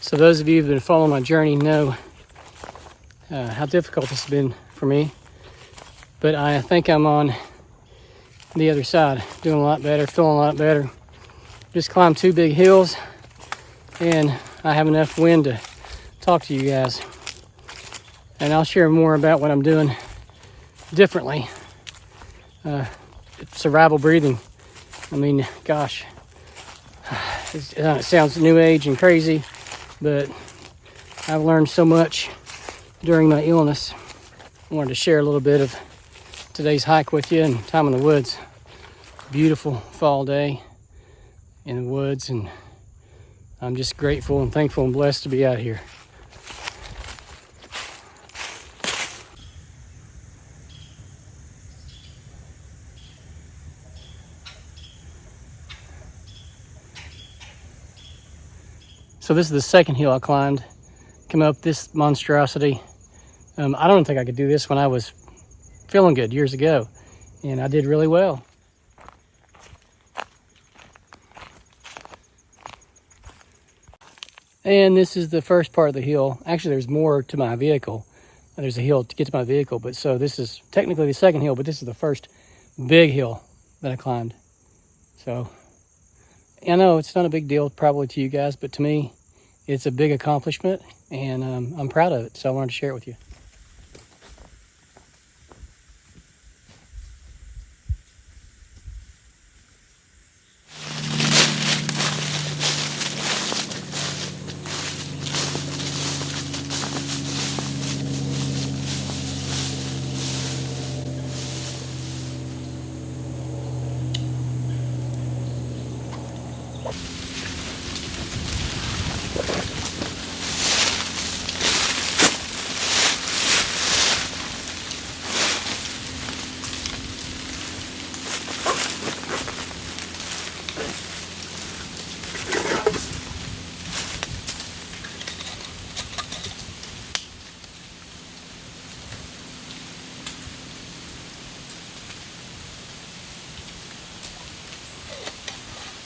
So those of you who've been following my journey know how difficult this has been for me. But I think I'm on the other side, doing a lot better, feeling a lot better. Just climbed 2 big hills, and I have enough wind to talk to you guys. And I'll share more about what I'm doing differently. Survival breathing. I mean, gosh, it sounds new age and crazy, but I've learned so much during my illness. I wanted to share a little bit of today's hike with you and time in the woods. Beautiful fall day in the woods, and I'm just grateful and thankful and blessed to be out here. So this is the second hill I climbed. Come up this monstrosity. I don't think I could do this when I was feeling good years ago, and I did really well. And this is the first part of the hill. Actually, there's more to my vehicle. There's a hill to get to my vehicle, but so this is technically the second hill, but this is the first big hill that I climbed. So I know it's not a big deal probably to you guys, but to me, it's a big accomplishment, and I'm proud of it, so I wanted to share it with you.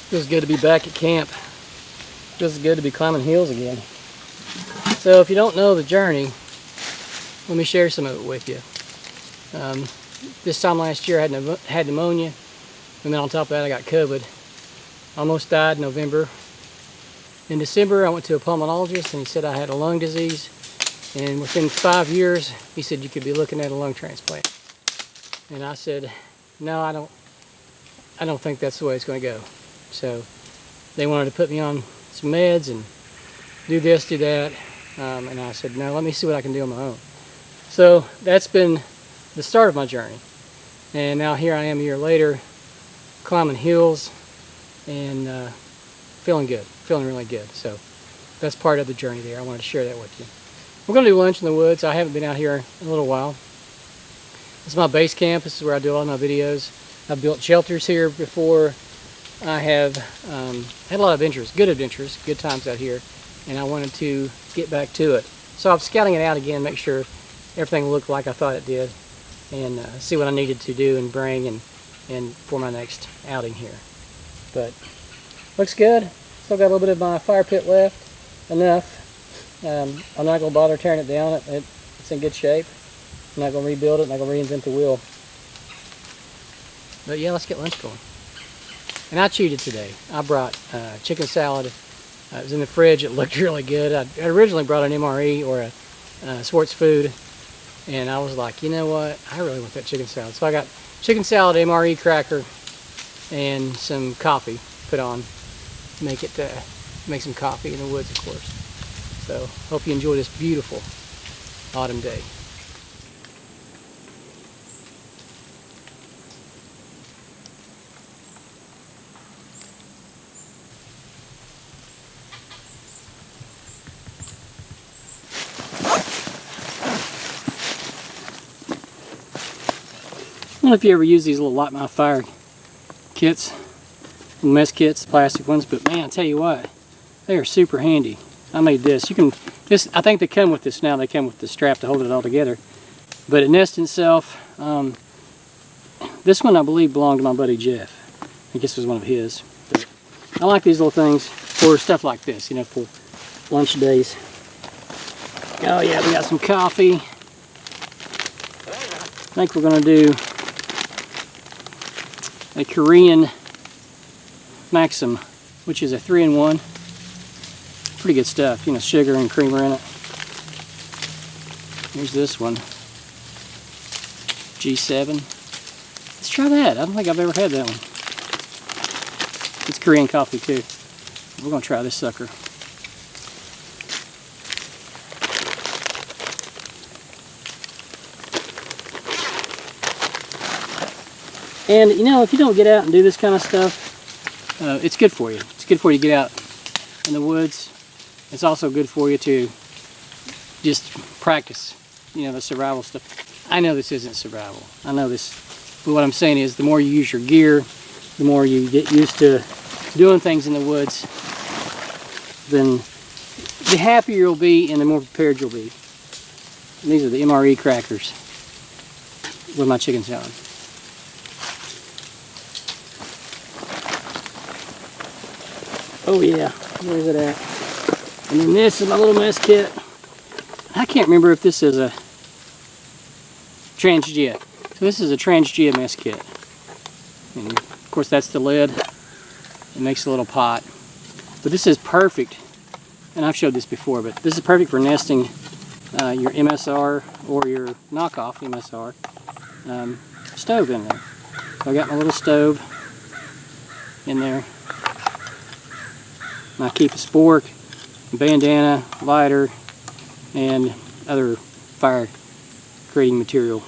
Feels good to be back at camp. Feels good to be climbing hills again. So if you don't know the journey, let me share some of it with you. This time last year I had pneumonia, and then on top of that I got COVID. Almost died in November. In December I went to a pulmonologist, and he said I had a lung disease, and within 5 years he said you could be looking at a lung transplant. And I said, no, I don't think that's the way it's going to go. So they wanted to put me on some meds and do this, do that, and I said, no, let me see what I can do on my own. So that's been the start of my journey, and now here I am a year later, climbing hills and feeling good, feeling really good. So that's part of the journey there. I wanted to share that with you. We're going to do lunch in the woods. I haven't been out here in a little while. This is my base camp. This is where I do all my videos. I've built shelters here before. I have had a lot of adventures, good times out here, and I wanted to get back to it. So I'm scouting it out again, make sure everything looked like I thought it did, and see what I needed to do and bring and for my next outing here. But looks good. Still got a little bit of my fire pit left, enough. I'm not going to bother tearing it down. It's in good shape. I'm not going to rebuild it, I'm not going to reinvent the wheel. But yeah, let's get lunch going. And I cheated today. I brought chicken salad. It was in the fridge. It looked really good. I originally brought an MRE or a sports food, and I was like, you know what? I really want that chicken salad. So I got chicken salad, MRE cracker, and some coffee put on. Make some coffee in the woods, of course. So hope you enjoy this beautiful autumn day. I don't know if you ever use these little light my fire kits, mess kits, plastic ones, but man, I tell you what, they are super handy. I made this. I think they come with this now. They come with the strap to hold it all together. But it nests itself. This one I believe belonged to my buddy Jeff. I guess it was one of his. But I like these little things for stuff like this, you know, for lunch days. Oh yeah, we got some coffee. I think we're gonna do a Korean Maxim, which is a 3-in-1. Pretty good stuff, you know, sugar and creamer in it. Here's this one, G7. Let's try that. I don't think I've ever had that one. It's Korean coffee too. We're gonna try this sucker. And you know, if you don't get out and do this kind of stuff, it's good for you. It's good for you to get out in the woods. It's also good for you to just practice, you know, the survival stuff. I know this isn't survival. I know this, but what I'm saying is the more you use your gear, the more you get used to doing things in the woods, then the happier you'll be and the more prepared you'll be. And these are the MRE crackers with my chicken salad. Oh yeah, where is it at? And then this is my little mess kit. I can't remember if this is a Transgia. So this is a Transgia mess kit. And of course that's the lid. It makes a little pot. But this is perfect, and I've showed this before, but this is perfect for nesting your MSR or your knockoff MSR stove in there. So I got my little stove in there. And I keep a spork, a bandana, lighter, and other fire creating material.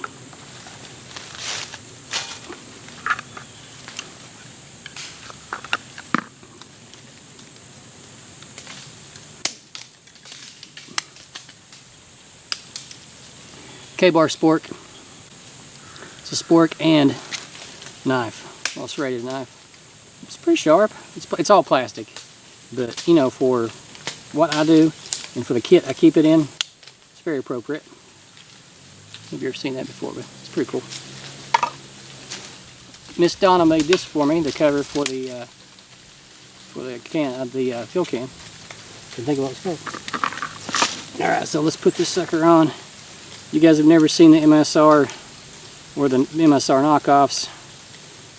K-bar spork. It's a spork and knife, well, serrated knife. It's pretty sharp. It's all plastic. But, you know, for what I do and for the kit I keep it in, it's very appropriate. Maybe you've ever seen that before, but it's pretty cool. Miss Donna made this for me, the cover for the fill can. Couldn't think of what it's called. Alright, so let's put this sucker on. You guys have never seen the MSR or the MSR knockoffs.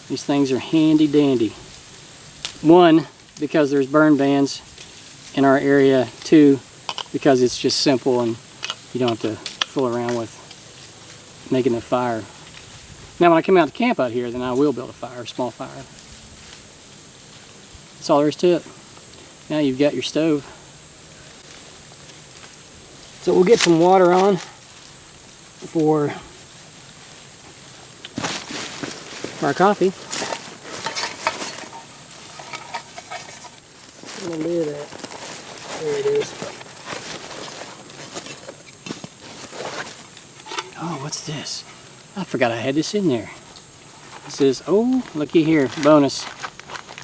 These things are handy dandy. One, because there's burn bans in our area. Two, because it's just simple and you don't have to fool around with making a fire. Now when I come out to camp out here, then I will build a fire, a small fire. That's all there is to it. Now you've got your stove. So we'll get some water on for our coffee. Where's the lid at? There it is. Oh, what's this? I forgot I had this in there. This is, oh, looky here, bonus.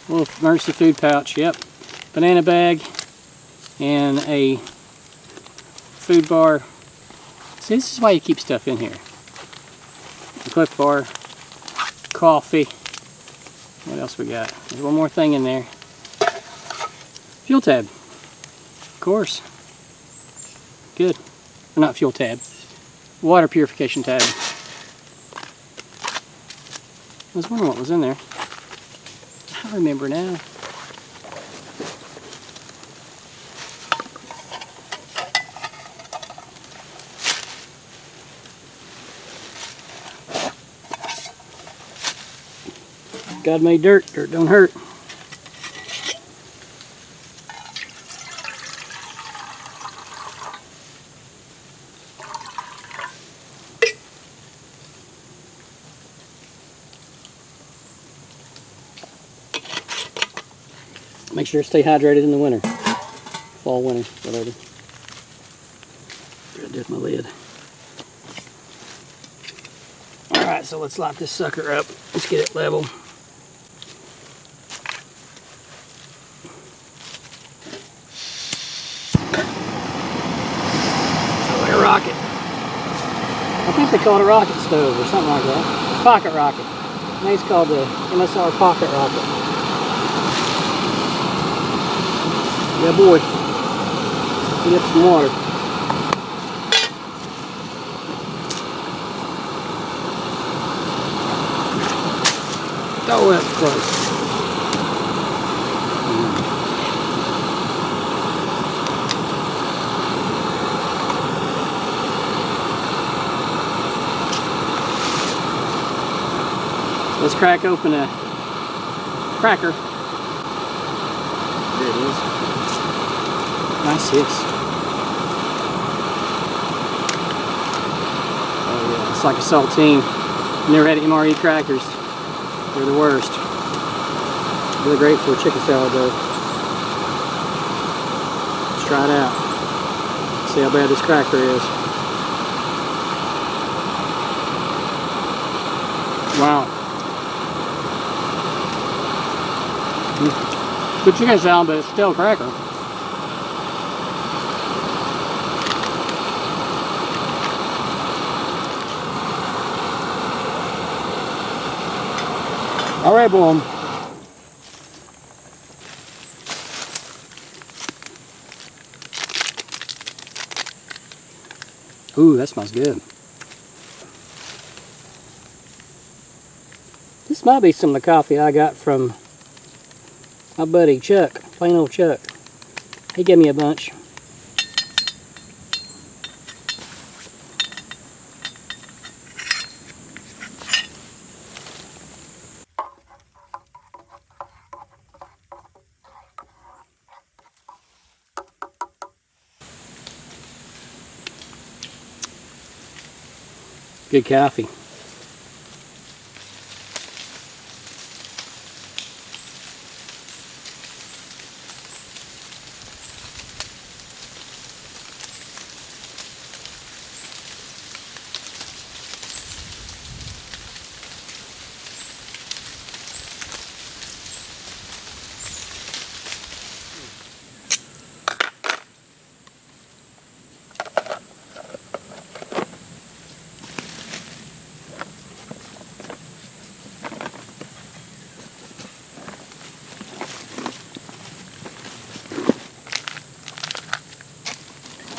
A little emergency food pouch, yep. Banana bag and a food bar. See, this is why you keep stuff in here. A Cliff Bar, coffee. What else we got? There's one more thing in there. Fuel tab, of course. Good. Or not fuel tab. Water purification tab. I was wondering what was in there. I remember now. God made dirt, dirt don't hurt. Make sure to stay hydrated in the winter. Fall, winter, whatever. There's my lid. Alright, so let's light this sucker up. Let's get it level. Like a rocket. I think they call it a rocket stove or something like that. Pocket rocket. I think it's called the MSR pocket rocket. Yeah, boy. Heat up some water. Oh, that's gross. Let's crack open a cracker. There it is. Nice hits. Oh yeah, it's like a saltine. Never had MRE crackers. They're the worst. Really great for chicken salad though. Let's try it out. See how bad this cracker is. Wow. Good chicken salad, but it's still a cracker. All right, boom. Ooh, that smells good. This might be some of the coffee I got from my buddy Chuck, plain old Chuck. He gave me a bunch. Good coffee.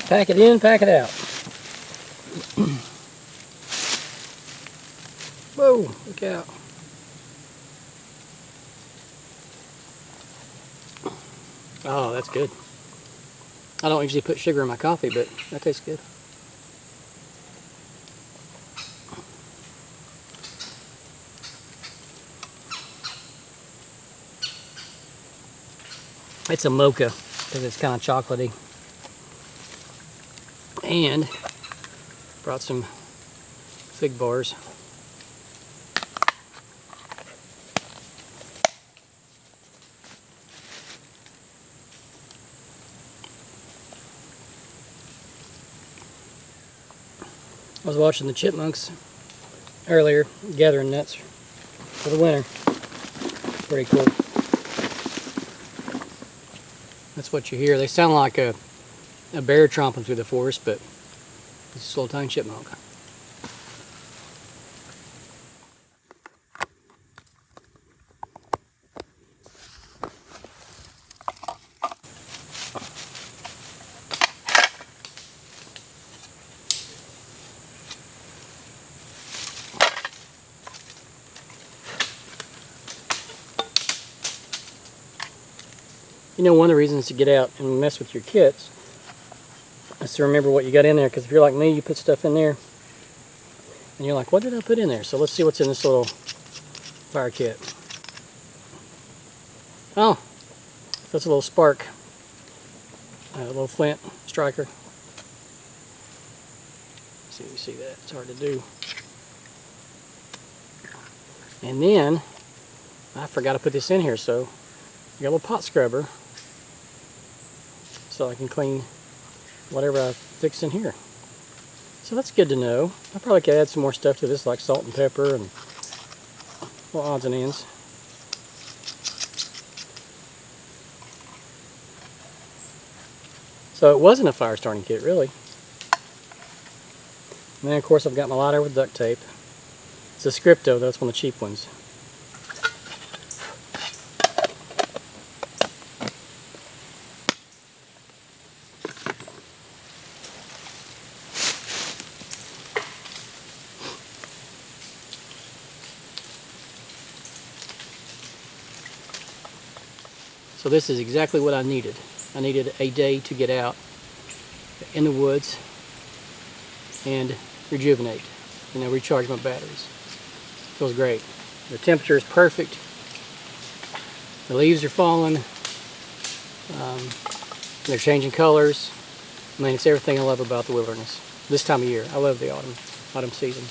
Pack it in, pack it out. Whoa, look out. Oh, that's good. I don't usually put sugar in my coffee, but that tastes good. It's a mocha because it's kind of chocolatey. And brought some fig bars. I was watching the chipmunks earlier gathering nuts for the winter. Pretty cool. That's what you hear. They sound like a bear tromping through the forest, but it's a little tiny chipmunk. You know, one of the reasons to get out and mess with your kits is to remember what you got in there, because if you're like me, you put stuff in there and you're like, what did I put in there? So let's see what's in this little fire kit. Oh, that's a little spark, a little flint striker. Let's see if you see that. It's hard to do. And then I forgot to put this in here, so I got a little pot scrubber so I can clean whatever I fix in here. So that's good to know. I probably could add some more stuff to this, like salt and pepper and little odds and ends. So it wasn't a fire starting kit, really. And then of course I've got my lighter with duct tape. It's a Scripto, that's one of the cheap ones. So this is exactly what I needed. I needed a day to get out in the woods and rejuvenate, recharge my batteries. Feels great. The temperature is perfect. The leaves are falling. They're changing colors. I mean, it's everything I love about the wilderness. This time of year, I love the autumn season.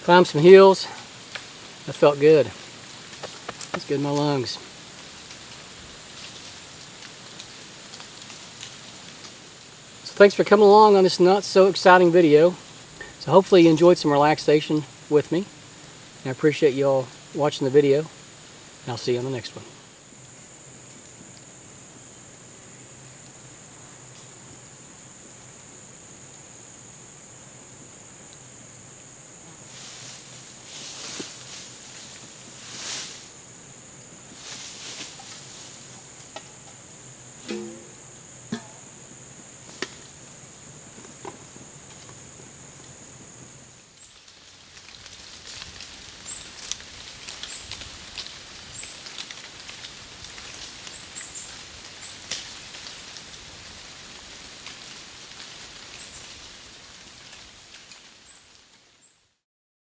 Climbed some hills. That felt good. That's good in my lungs. So thanks for coming along on this not so exciting video. So hopefully you enjoyed some relaxation with me. And I appreciate you all watching the video. And I'll see you on the next one.